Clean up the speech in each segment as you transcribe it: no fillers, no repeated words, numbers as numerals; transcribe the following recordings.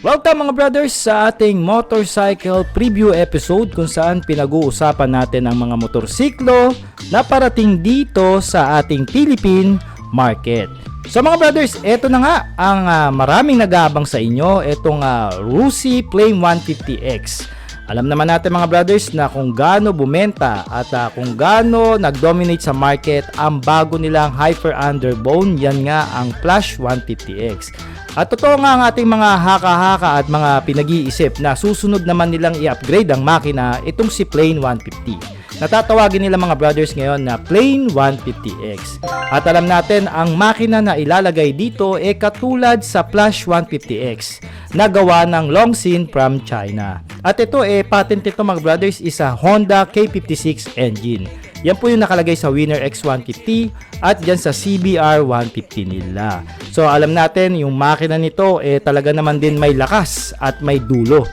Welcome mga brothers sa ating motorcycle preview episode kung saan pinag-uusapan natin ang mga motorsiklo na parating dito sa ating Philippine market. So mga brothers, eto na nga ang maraming nag-aabang sa inyo, etong Rusi Flame 150X. Alam naman natin mga brothers na kung gaano bumenta at kung gaano nag-dominate sa market ang bago nilang Hyper Underbone, yan nga ang Flash 150X. At totoo nga ang ating mga haka-haka at mga pinag-iisip na susunod naman nilang i-upgrade ang makina itong si Plane 150. Natatawagin nila mga brothers ngayon na Plane 150X. At alam natin ang makina na ilalagay dito katulad sa Flash 150X na gawa ng Longsin from China. At ito patent ito mga brothers is a Honda K56 engine. Yan po yung nakalagay sa Winner X150 at dyan sa CBR 150 nila. So alam natin yung makina nito talaga naman din may lakas at may dulo.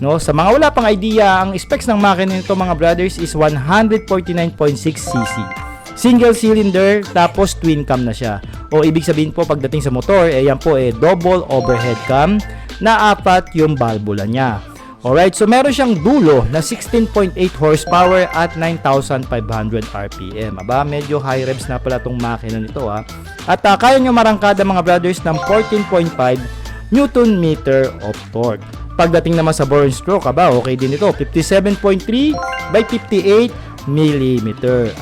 No, sa mga wala pang idea, ang specs ng makina nito mga brothers is 149.6cc. Single cylinder tapos twin cam na siya. O ibig sabihin po pagdating sa motor, yan po double overhead cam na apat yung valvula niya. Alright, so meron siyang dulo na 16.8 horsepower at 9,500 RPM. Aba, medyo high revs na pala tong makina nito At kaya nyo marangkada mga brothers ng 14.5 Newton meter of torque. Pagdating naman sa bore and stroke, okay din ito, 57.3 by 58 mm.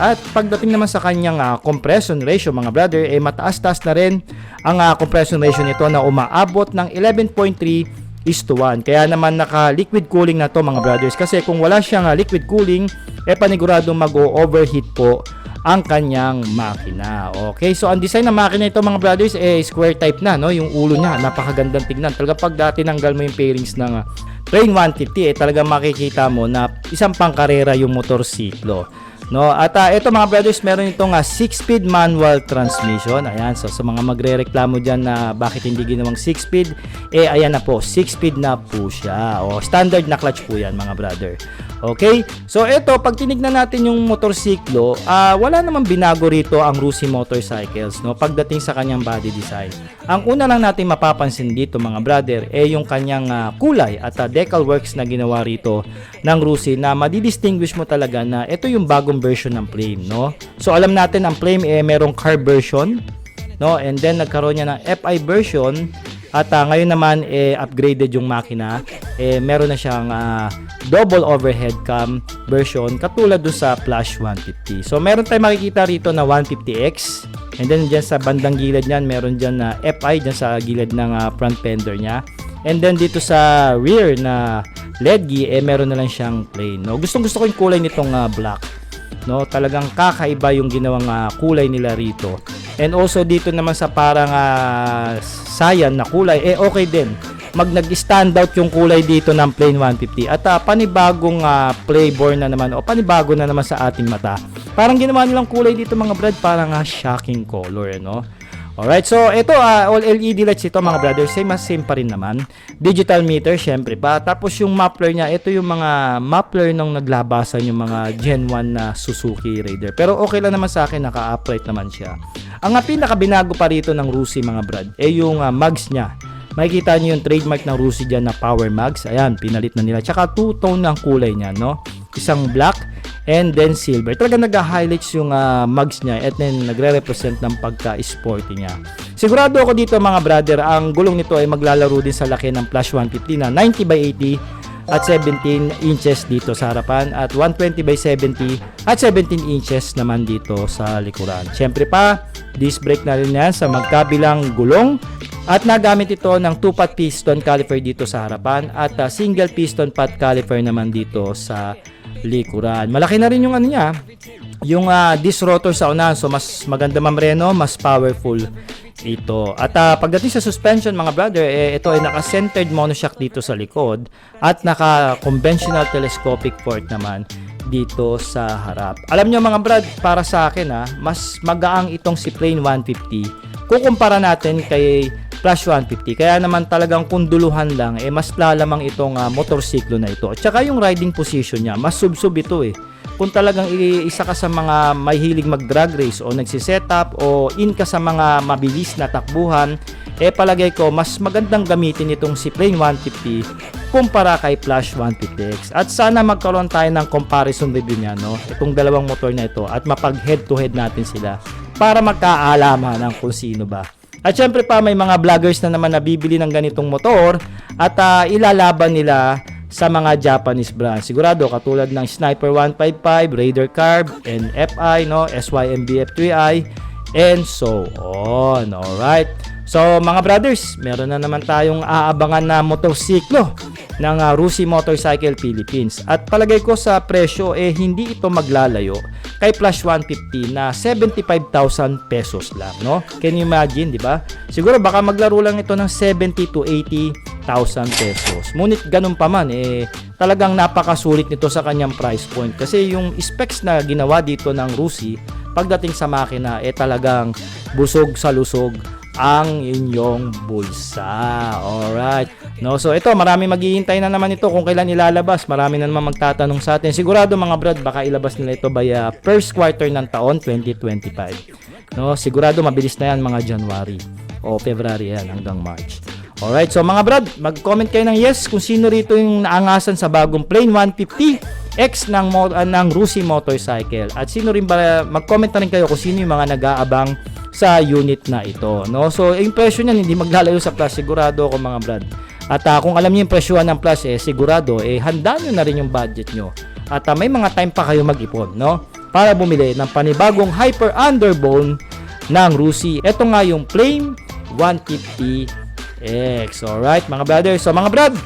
At pagdating naman sa kanyang compression ratio mga brother, mataas-taas na rin ang compression ratio nito na umaabot ng 11.3:1. Kaya naman naka liquid cooling na to mga brothers, kasi kung wala siyang liquid cooling paniguradong mag-overheat po ang kanyang makina. Okay, so ang design ng makina ito mga brothers square type na, no? Yung ulo niya napakagandang tignan. Talaga pag tinanggal mo yung fairings ng Plane 150 talaga makikita mo na isang pangkarera yung motorsiklo. No, at ito mga brothers, meron itong 6-speed manual transmission. Ayan, so sa mga magrereklamo diyan na bakit hindi ginawang 6-speed, ayan na po, 6-speed na po siya. Standard na clutch po 'yan mga brother. Okay? So ito, pag tinignan natin yung motorsiklo, wala namang binago rito ang Rusi Motorcycles, no, pagdating sa kanyang body design. Ang una lang natin mapapansin dito mga brother yung kanyang kulay at decal works na ginawa rito ng Rusi, na madidistinguish mo talaga na ito yung bagong version ng Flame, no? So alam natin ang Flame merong carb version, no? And then nagkaroon niya ng FI version. At ngayon naman upgraded yung makina, meron na siyang double overhead cam version katulad doon sa Flash 150. So meron tayong makikita rito na 150X, and then dyan sa bandang gilid niyan meron dyan na FI dyan sa gilid ng front fender niya. And then dito sa rear na LED meron na lang siyang plain. No, gustong-gusto ko yung kulay nitong black. No, talagang kakaiba yung ginawang kulay nila rito. And also dito naman sa parang cyan na kulay, okay din. Nag-stand out yung kulay dito ng Plane 150. At panibagong flavor na naman, o panibago na naman sa ating mata. Parang ginawa nilang kulay dito mga brad, parang shocking color, no? Alright, so ito all LED lights ito mga brothers, same pa rin naman. Digital meter syempre pa. Tapos yung muffler niya, ito yung mga muffler nung naglabasan yung mga Gen 1 na Suzuki Raider. Pero okay lang naman sa akin, naka-upright naman siya. Ang pinaka-binago pa rito ng Rusi mga brad yung mags niya. Makikita niyo yung trademark ng Rusi dyan na power mags. Ayan, pinalit na nila. Tsaka two-tone ng kulay niya, no? Isang black and then silver. Talaga nag-highlights yung mags niya at then nagre-represent ng pagka-sporty niya. Sigurado ako dito mga brother, ang gulong nito ay maglalaro din sa laki ng Flash 150 na 90 by 80 at 17 inches dito sa harapan at 120 by 70 at 17 inches naman dito sa likuran. Siyempre pa, disc brake na rin yan sa magkabilang gulong. At nagamit ito ng 2-pot piston caliper dito sa harapan at single piston pot caliper naman dito sa likuran. Malaki na rin yung niya, yung disc rotor sa unahan, so mas maganda mamreno, mas powerful ito. At pagdating sa suspension mga brother, ito ay naka-centered monoshock dito sa likod at naka-conventional telescopic port naman dito sa harap. Alam nyo mga brad, para sa akin mas magaang itong si Plane 150 kukumpara natin kay Flash 150. Kaya naman talagang kunduluhan lang, mas lalamang itong motorsiklo na ito. At saka yung riding position niya, mas sub-sub ito Kung talagang isa ka sa mga may hilig mag-drag race o nagsisetup o in ka sa mga mabilis na takbuhan, palagay ko mas magandang gamitin itong si Plane 150 kumpara kay Flash 150X. At sana magkaroon tayo ng comparison review niya, no? Itong dalawang motor na ito at mapag head to head natin sila para magkaalaman ng kung sino ba. At syempre pa may mga vloggers na naman na bibili ng ganitong motor at ilalaban nila sa mga Japanese brands. Sigurado katulad ng Sniper 155, Raider Carb, NFI, no, SYMBF3i, and so on. Alright. So mga brothers, meron na naman tayong aabangan na motorsiklo ng Rusi Motorcycle Philippines. At palagay ko sa presyo hindi ito maglalayo kay Flash 150 na 75,000 pesos lang, no? Can you imagine, di ba? Siguro baka maglaro lang ito ng 70 to 80,000 pesos. Ngunit ganun pa man talagang napakasulit nito sa kanyang price point kasi yung specs na ginawa dito ng Rusi pagdating sa makina talagang busog sa lusog ang inyong bulsa. Alright. No, so ito, marami maghihintay na naman ito kung kailan ilalabas. Marami na naman magtatanong sa atin. Sigurado mga brad, baka ilabas nila ito by first quarter ng taon 2025. No, sigurado mabilis na yan mga January o February yan hanggang March. Alright, so mga brad, mag-comment kayo ng yes kung sino rito yung naangasan sa bagong Plane 150X ng Rusi Motorcycle. At sino rin ba, mag-comment na rin kayo kung sino yung mga nag-aabang sa unit na ito, no? So yung presyo niyan hindi maglalayo sa Plus, sigurado ako mga brad. At kung alam niyo yung presyohan ng Plus sigurado handa niyo na rin yung budget niyo. At may mga time pa kayo mag-ipon, no? Para bumili ng panibagong Hyper Underbone ng Rusi. Ito nga yung Plane 150X. Alright mga brother. So mga brad,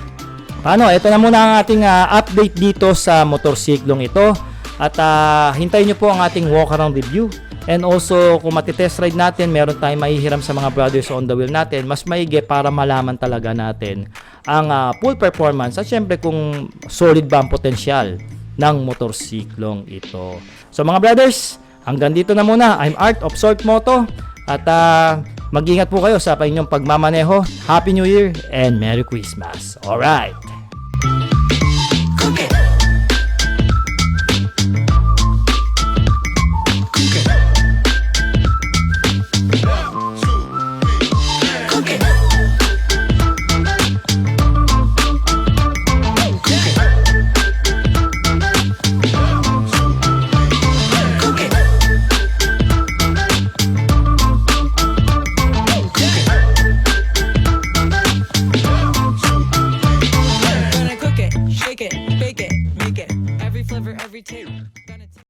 paano? Ito na muna ang ating update dito sa motorsiklong ito. At hintayin nyo po ang ating walk around review. And also, kung matitest ride natin, meron tayong mahihiram sa mga brothers on the wheel natin, mas maigi para malaman talaga natin ang full performance at syempre kung solid ba ang potensyal ng motorsiklong ito. So mga brothers, hanggang dito na muna. I'm Art of Short Moto at mag-ingat po kayo sa inyong pagmamaneho. Happy New Year and Merry Christmas. Alright!